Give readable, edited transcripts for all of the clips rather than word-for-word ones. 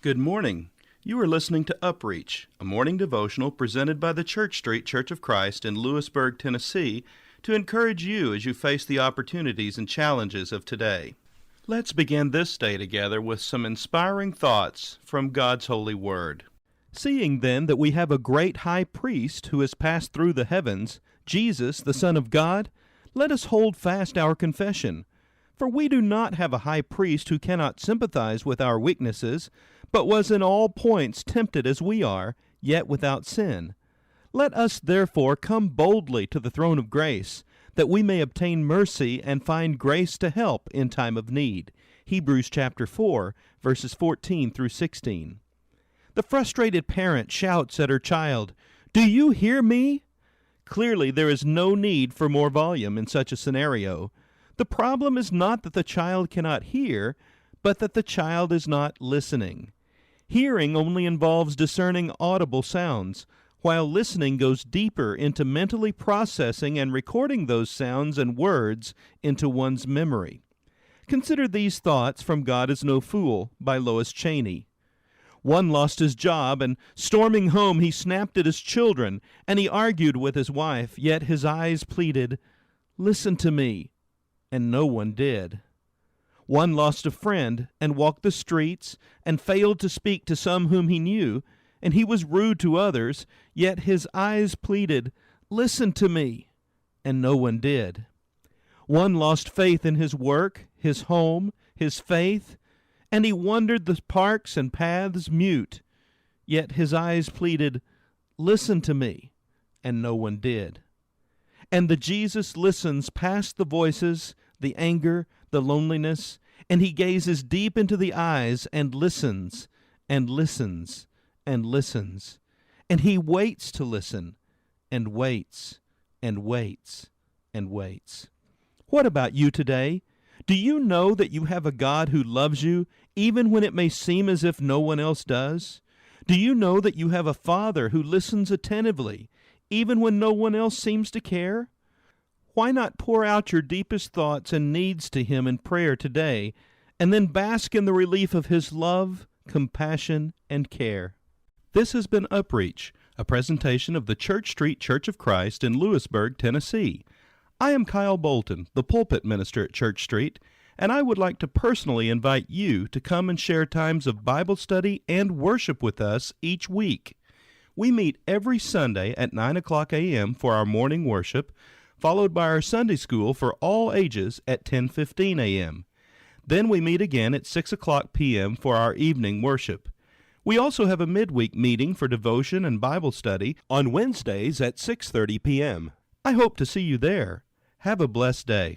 Good morning. You are listening to UpReach, a morning devotional presented by the Church Street Church of Christ in Lewisburg, Tennessee, to encourage you as you face the opportunities and challenges of today. Let's begin this day together with some inspiring thoughts from God's holy word. Seeing then that we have a great high priest who has passed through the heavens, Jesus, the Son of God, let us hold fast our confession. For we do not have a high priest who cannot sympathize with our weaknesses, but was in all points tempted as we are, yet without sin. Let us therefore come boldly to the throne of grace, that we may obtain mercy and find grace to help in time of need. Hebrews chapter 4, verses 14 through 16. The frustrated parent shouts at her child, "Do you hear me?" Clearly, there is no need for more volume in such a scenario. The problem is not that the child cannot hear, but that the child is not listening. Hearing only involves discerning audible sounds, while listening goes deeper into mentally processing and recording those sounds and words into one's memory. Consider these thoughts from God is No Fool by Lois Cheney. One lost his job, and storming home he snapped at his children, and he argued with his wife, yet his eyes pleaded, "Listen to me," and no one did. One lost a friend, and walked the streets, and failed to speak to some whom he knew, and he was rude to others, yet his eyes pleaded, "Listen to me," and no one did. One lost faith in his work, his home, his faith, and he wandered the parks and paths mute, yet his eyes pleaded, "Listen to me," and no one did. And the Jesus listens past the voices, the anger, the loneliness, and he gazes deep into the eyes and listens, and listens, and listens. And he waits to listen, and waits, and waits, and waits. What about you today? Do you know that you have a God who loves you, even when it may seem as if no one else does? Do you know that you have a Father who listens attentively, even when no one else seems to care? Why not pour out your deepest thoughts and needs to Him in prayer today, and then bask in the relief of His love, compassion, and care? This has been UpReach, a presentation of the Church Street Church of Christ in Lewisburg, Tennessee. I am Kyle Bolton, the pulpit minister at Church Street, and I would like to personally invite you to come and share times of Bible study and worship with us each week. We meet every Sunday at 9 o'clock a.m. for our morning worship, followed by our Sunday school for all ages at 10:15 a.m. Then we meet again at 6 o'clock p.m. for our evening worship. We also have a midweek meeting for devotion and Bible study on Wednesdays at 6:30 p.m. I hope to see you there. Have a blessed day.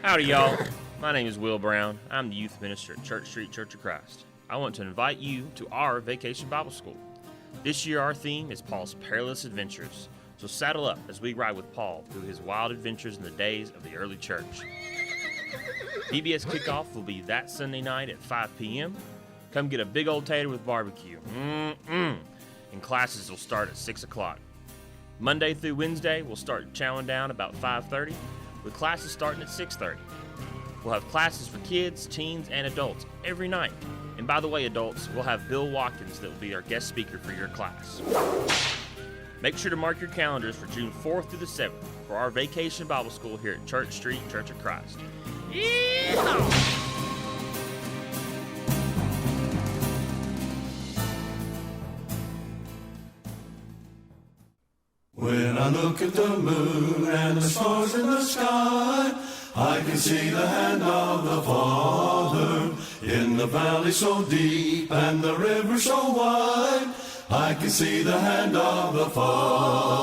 Howdy, y'all. My name is Will Brown. I'm the youth minister at Church Street Church of Christ. I want to invite you to our Vacation Bible School. This year, our theme is Paul's Perilous Adventures. So saddle up as we ride with Paul through his wild adventures in the days of the early church. VBS kickoff will be that Sunday night at 5 p.m. Come get a big old tater with barbecue. And classes will start at 6 o'clock. Monday through Wednesday, we'll start chowing down about 5:30, with classes starting at 6:30. We'll have classes for kids, teens, and adults every night. And by the way, adults, we'll have Bill Watkins that will be our guest speaker for your class. Make sure to mark your calendars for June 4th through the 7th for our Vacation Bible School here at Church Street Church of Christ. Yeehaw! When I look at the moon and the stars in the sky, I can see the hand of the Father in the valley so deep and the river so wide. I can see the hand of the Father.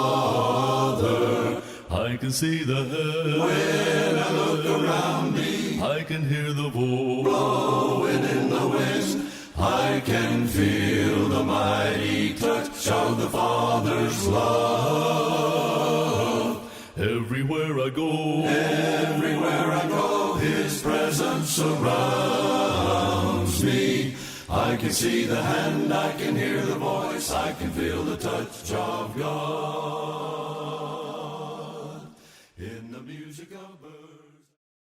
I can see the hand. When I look around me, I can hear the voice blowing in the wind. I can feel the mighty touch of the Father's love. Everywhere I go, His presence surrounds me. I can see the hand, I can hear the voice, I can feel the touch of God.